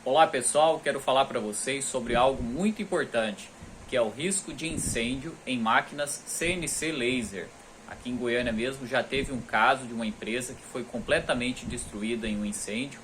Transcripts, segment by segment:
Olá pessoal, quero falar para vocês sobre algo muito importante, que é o risco de incêndio em máquinas CNC laser. Aqui em Goiânia mesmo já teve um caso de uma empresa que foi completamente destruída em um incêndio.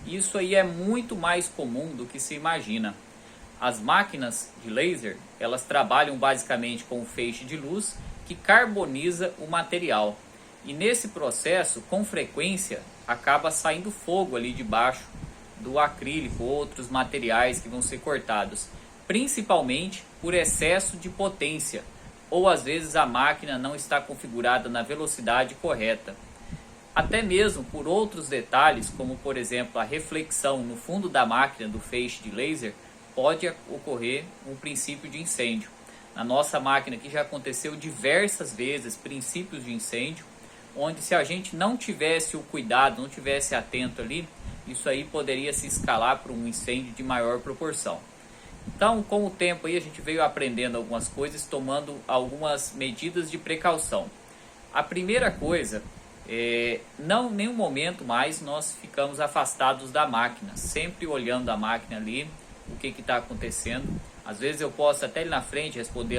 E isso aí é muito mais comum do que se imagina. As máquinas de laser, elas trabalham basicamente com um feixe de luz que carboniza o material. E nesse processo, com frequência, acaba saindo fogo ali debaixo do acrílico ou outros materiais que vão ser cortados, principalmente por excesso de potência, ou às vezes a máquina não está configurada na velocidade correta. Até mesmo por outros detalhes, como por exemplo a reflexão no fundo da máquina do feixe de laser, pode ocorrer um princípio de incêndio. Na nossa máquina aqui já aconteceu diversas vezes princípios de incêndio, onde se a gente não tivesse o cuidado, não tivesse atento ali, isso aí poderia se escalar para um incêndio de maior proporção. Então, com o tempo aí a gente veio aprendendo algumas coisas, tomando algumas medidas de precaução. A primeira coisa não em nenhum momento mais nós ficamos afastados da máquina, sempre olhando a máquina ali, o que está acontecendo. Às vezes eu posso até ali na frente responder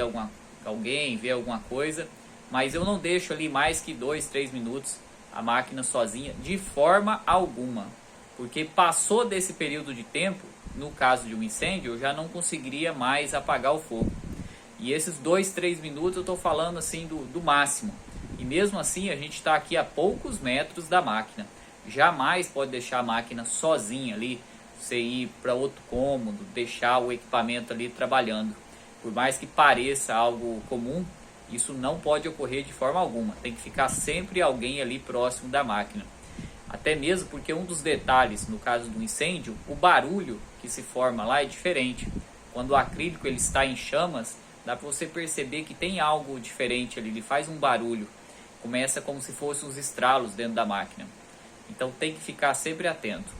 alguém, ver alguma coisa, mas eu não deixo ali mais que 2, 3 minutos a máquina sozinha de forma alguma. Porque passou desse período de tempo, no caso de um incêndio, eu já não conseguiria mais apagar o fogo. E esses 2, 3 minutos eu estou falando assim do máximo. E mesmo assim a gente está aqui a poucos metros da máquina. Jamais pode deixar a máquina sozinha ali, você ir para outro cômodo, deixar o equipamento ali trabalhando. Por mais que pareça algo comum, isso não pode ocorrer de forma alguma. Tem que ficar sempre alguém ali próximo da máquina. Até mesmo porque um dos detalhes, no caso do incêndio, o barulho que se forma lá é diferente. Quando o acrílico ele está em chamas, dá para você perceber que tem algo diferente ali, ele faz um barulho. Começa como se fossem uns estralos dentro da máquina. Então tem que ficar sempre atento.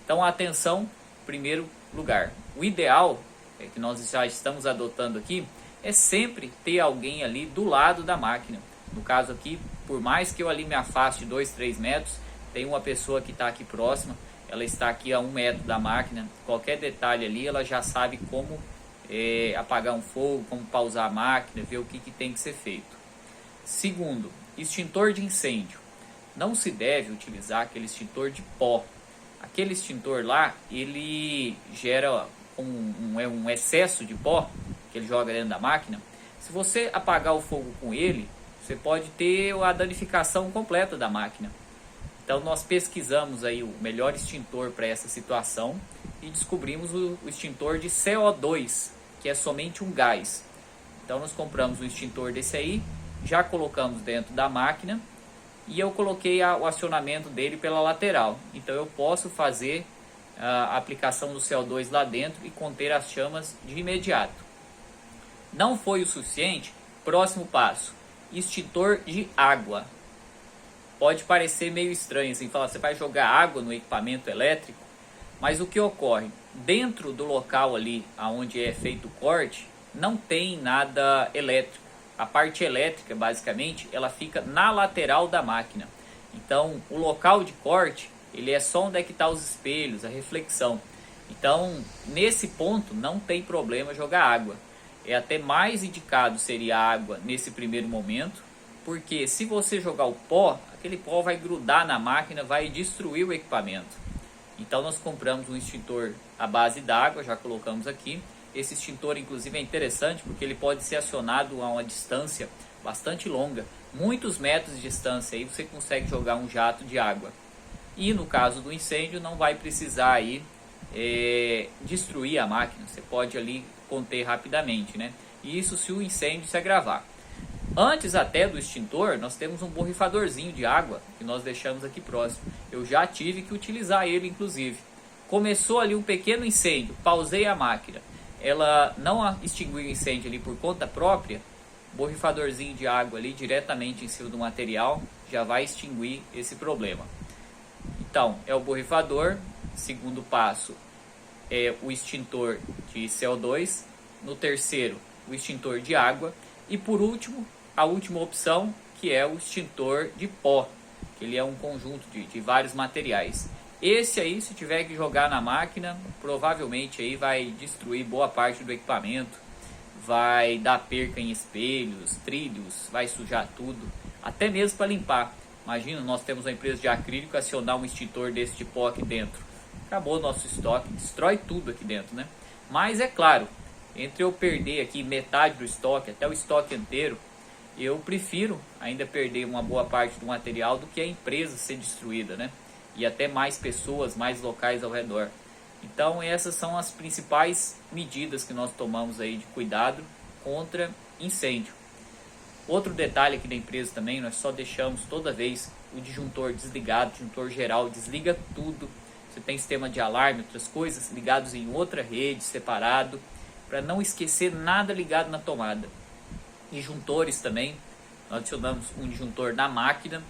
Então atenção, em primeiro lugar. O ideal, que nós já estamos adotando aqui, é sempre ter alguém ali do lado da máquina. No caso aqui, por mais que eu ali me afaste 2, 3 metros, tem uma pessoa que está aqui próxima, ela está aqui a 1 metro da máquina, qualquer detalhe ali ela já sabe como apagar um fogo, como pausar a máquina, ver o que tem que ser feito. Segundo, extintor de incêndio. Não se deve utilizar aquele extintor de pó. Aquele extintor lá, ele gera um excesso de pó que ele joga dentro da máquina. Se você apagar o fogo com ele, você pode ter a danificação completa da máquina. Então nós pesquisamos aí o melhor extintor para essa situação e descobrimos o extintor de CO2, que é somente um gás. Então nós compramos um extintor desse aí, já colocamos dentro da máquina e eu coloquei o acionamento dele pela lateral. Então eu posso fazer a aplicação do CO2 lá dentro e conter as chamas de imediato. Não foi o suficiente? Próximo passo, extintor de água. Pode parecer meio estranho assim, falar você vai jogar água no equipamento elétrico, mas o que ocorre? Dentro do local ali onde é feito o corte, não tem nada elétrico. A parte elétrica, basicamente, ela fica na lateral da máquina. Então, o local de corte, ele é só onde é que está os espelhos, a reflexão. Então, nesse ponto, não tem problema jogar água. É até mais indicado seria a água nesse primeiro momento, porque se você jogar o pó, aquele pó vai grudar na máquina, vai destruir o equipamento. Então nós compramos um extintor à base d'água, já colocamos aqui. Esse extintor inclusive é interessante porque ele pode ser acionado a uma distância bastante longa. Muitos metros de distância aí você consegue jogar um jato de água. E no caso do incêndio não vai precisar aí destruir a máquina. Você pode ali conter rapidamente, né? E isso se o incêndio se agravar. Antes até do extintor, nós temos um borrifadorzinho de água que nós deixamos aqui próximo. Eu já tive que utilizar ele, inclusive. Começou ali um pequeno incêndio, pausei a máquina. Ela não extinguiu o incêndio ali por conta própria. Borrifadorzinho de água ali diretamente em cima do material já vai extinguir esse problema. Então, é o borrifador. Segundo passo é o extintor de CO2. No terceiro, o extintor de água. E por último, a última opção, que é o extintor de pó, que ele é um conjunto de vários materiais. Esse aí, se tiver que jogar na máquina, provavelmente aí vai destruir boa parte do equipamento, vai dar perca em espelhos, trilhos, vai sujar tudo, até mesmo para limpar. Imagina, nós temos uma empresa de acrílico, acionar um extintor desse de pó aqui dentro, acabou o nosso estoque, destrói tudo aqui dentro, né? Mas é claro, entre eu perder aqui metade do estoque, até o estoque inteiro, eu prefiro ainda perder uma boa parte do material do que a empresa ser destruída, né? E até mais pessoas, mais locais ao redor. Então essas são as principais medidas que nós tomamos aí de cuidado contra incêndio. Outro detalhe aqui da empresa também, nós só deixamos toda vez o disjuntor desligado, disjuntor geral, desliga tudo. Você tem sistema de alarme, outras coisas ligados em outra rede, separado, para não esquecer nada ligado na tomada. Disjuntores também, nós adicionamos um disjuntor na máquina,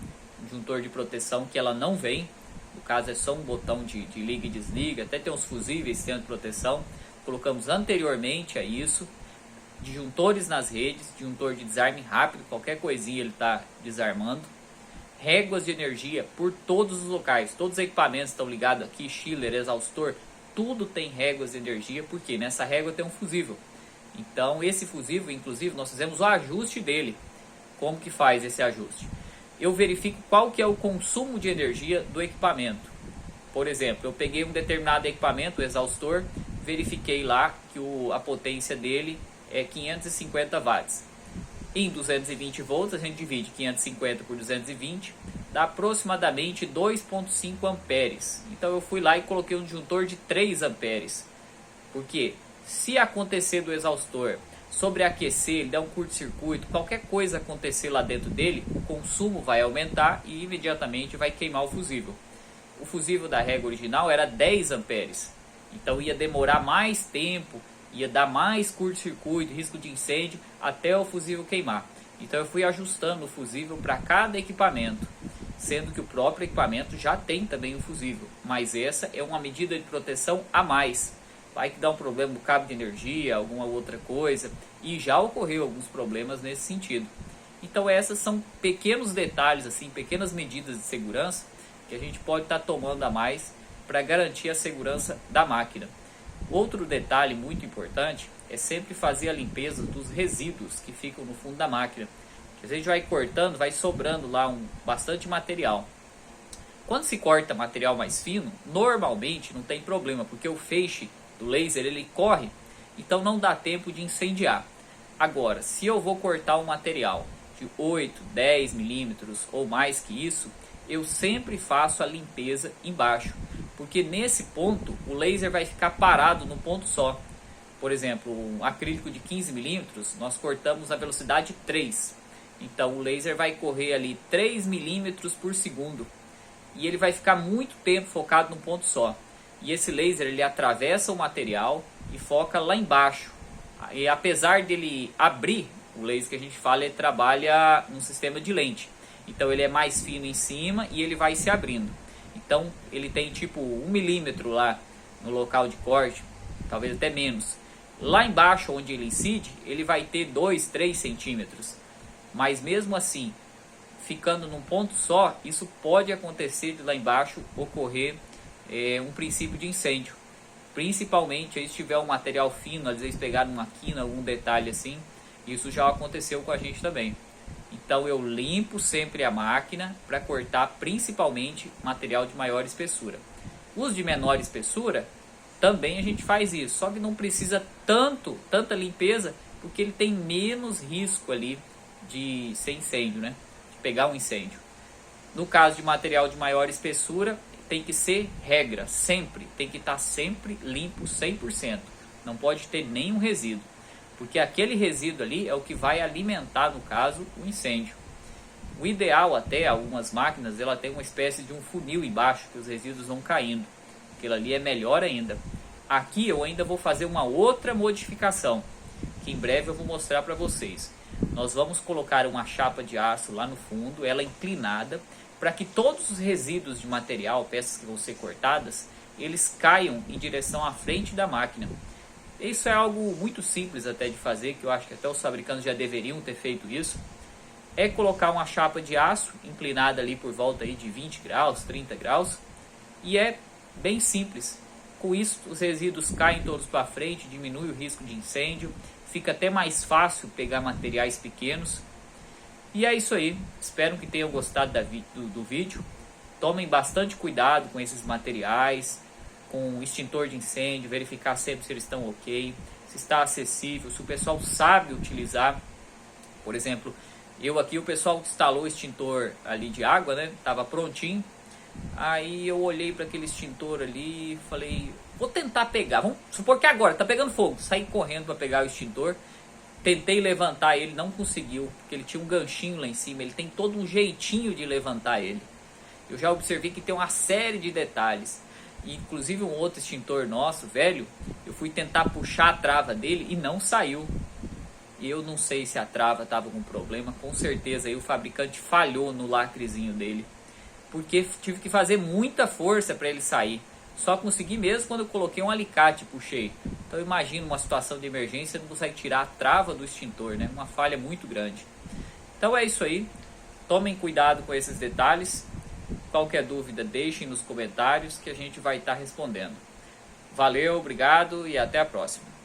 um disjuntor de proteção que ela não vem, no caso é só um botão de liga e desliga, até tem uns fusíveis tendo proteção, colocamos anteriormente a isso, disjuntores nas redes, disjuntor de desarme rápido, qualquer coisinha ele está desarmando, réguas de energia por todos os locais, todos os equipamentos estão ligados aqui, chiller, exaustor, tudo tem réguas de energia, porque nessa régua tem um fusível. Então esse fusível, inclusive, nós fizemos o ajuste dele. Como que faz esse ajuste? Eu verifico qual que é o consumo de energia do equipamento. Por exemplo, eu peguei um determinado equipamento, o exaustor, verifiquei lá que a potência dele é 550 watts. Em 220 volts a gente divide 550 por 220, dá aproximadamente 2,5 amperes. Então eu fui lá e coloquei um disjuntor de 3 amperes. Por quê? Se acontecer do exaustor sobreaquecer, ele der um curto-circuito, qualquer coisa acontecer lá dentro dele, o consumo vai aumentar e imediatamente vai queimar o fusível. O fusível da régua original era 10 amperes, então ia demorar mais tempo, ia dar mais curto-circuito, risco de incêndio, até o fusível queimar. Então eu fui ajustando o fusível para cada equipamento, sendo que o próprio equipamento já tem também o fusível, mas essa é uma medida de proteção a mais. Vai que dá um problema no cabo de energia, alguma outra coisa, e já ocorreu alguns problemas nesse sentido. Então essas são pequenos detalhes, assim, pequenas medidas de segurança que a gente pode estar tomando a mais para garantir a segurança da máquina. Outro detalhe muito importante é sempre fazer a limpeza dos resíduos que ficam no fundo da máquina. A gente vai cortando, vai sobrando lá bastante material. Quando se corta material mais fino, normalmente não tem problema, porque o feixe do laser ele corre, então não dá tempo de incendiar. Agora, se eu vou cortar um material de 8, 10 milímetros ou mais que isso, eu sempre faço a limpeza embaixo, porque nesse ponto o laser vai ficar parado no ponto só. Por exemplo, um acrílico de 15 milímetros, nós cortamos a velocidade 3. Então o laser vai correr ali 3 milímetros por segundo e ele vai ficar muito tempo focado num ponto só. E esse laser ele atravessa o material e foca lá embaixo. E apesar dele abrir, o laser que a gente fala, ele trabalha num sistema de lente. Então ele é mais fino em cima e ele vai se abrindo. Então ele tem tipo 1 milímetro lá no local de corte, talvez até menos. Lá embaixo onde ele incide, ele vai ter 2, 3 centímetros. Mas mesmo assim, ficando num ponto só, isso pode acontecer de lá embaixo ocorrer um princípio de incêndio. Principalmente aí, se tiver um material fino, às vezes pegar uma quina, algum detalhe assim, isso já aconteceu com a gente também. Então eu limpo sempre a máquina para cortar principalmente material de maior espessura. Os de menor espessura, também a gente faz isso, só que não precisa tanta limpeza, porque ele tem menos risco ali de ser incêndio, né? De pegar um incêndio. No caso de material de maior espessura, tem que ser regra, sempre, tem que estar sempre limpo 100%, não pode ter nenhum resíduo, porque aquele resíduo ali é o que vai alimentar, no caso, o incêndio. O ideal até, algumas máquinas, ela tem uma espécie de um funil embaixo, que os resíduos vão caindo, aquilo ali é melhor ainda. Aqui eu ainda vou fazer uma outra modificação, que em breve eu vou mostrar para vocês. Nós vamos colocar uma chapa de aço lá no fundo, ela inclinada, para que todos os resíduos de material, peças que vão ser cortadas, eles caiam em direção à frente da máquina. Isso é algo muito simples até de fazer, que eu acho que até os fabricantes já deveriam ter feito isso. É colocar uma chapa de aço inclinada ali por volta aí de 20 graus, 30 graus, e é bem simples. Com isso, os resíduos caem todos para frente, diminui o risco de incêndio, fica até mais fácil pegar materiais pequenos. E é isso aí, espero que tenham gostado do vídeo. Tomem bastante cuidado com esses materiais, com o extintor de incêndio, verificar sempre se eles estão ok, se está acessível, se o pessoal sabe utilizar. Por exemplo, eu aqui, o pessoal instalou o extintor ali de água, né? Tava prontinho. Aí eu olhei para aquele extintor ali e falei, vou tentar pegar. Vamos supor que agora tá pegando fogo. Saí correndo para pegar o extintor. Tentei levantar ele, não conseguiu, porque ele tinha um ganchinho lá em cima. Ele tem todo um jeitinho de levantar ele. Eu já observei que tem uma série de detalhes. Inclusive um outro extintor nosso, velho, eu fui tentar puxar a trava dele e não saiu. E eu não sei se a trava estava com problema. Com certeza aí o fabricante falhou no lacrezinho dele, porque tive que fazer muita força para ele sair. Só consegui mesmo quando eu coloquei um alicate e puxei. Então imagina uma situação de emergência, não consegue tirar a trava do extintor, né? Uma falha muito grande. Então é isso aí. Tomem cuidado com esses detalhes. Qualquer dúvida deixem nos comentários que a gente vai estar respondendo. Valeu, obrigado e até a próxima.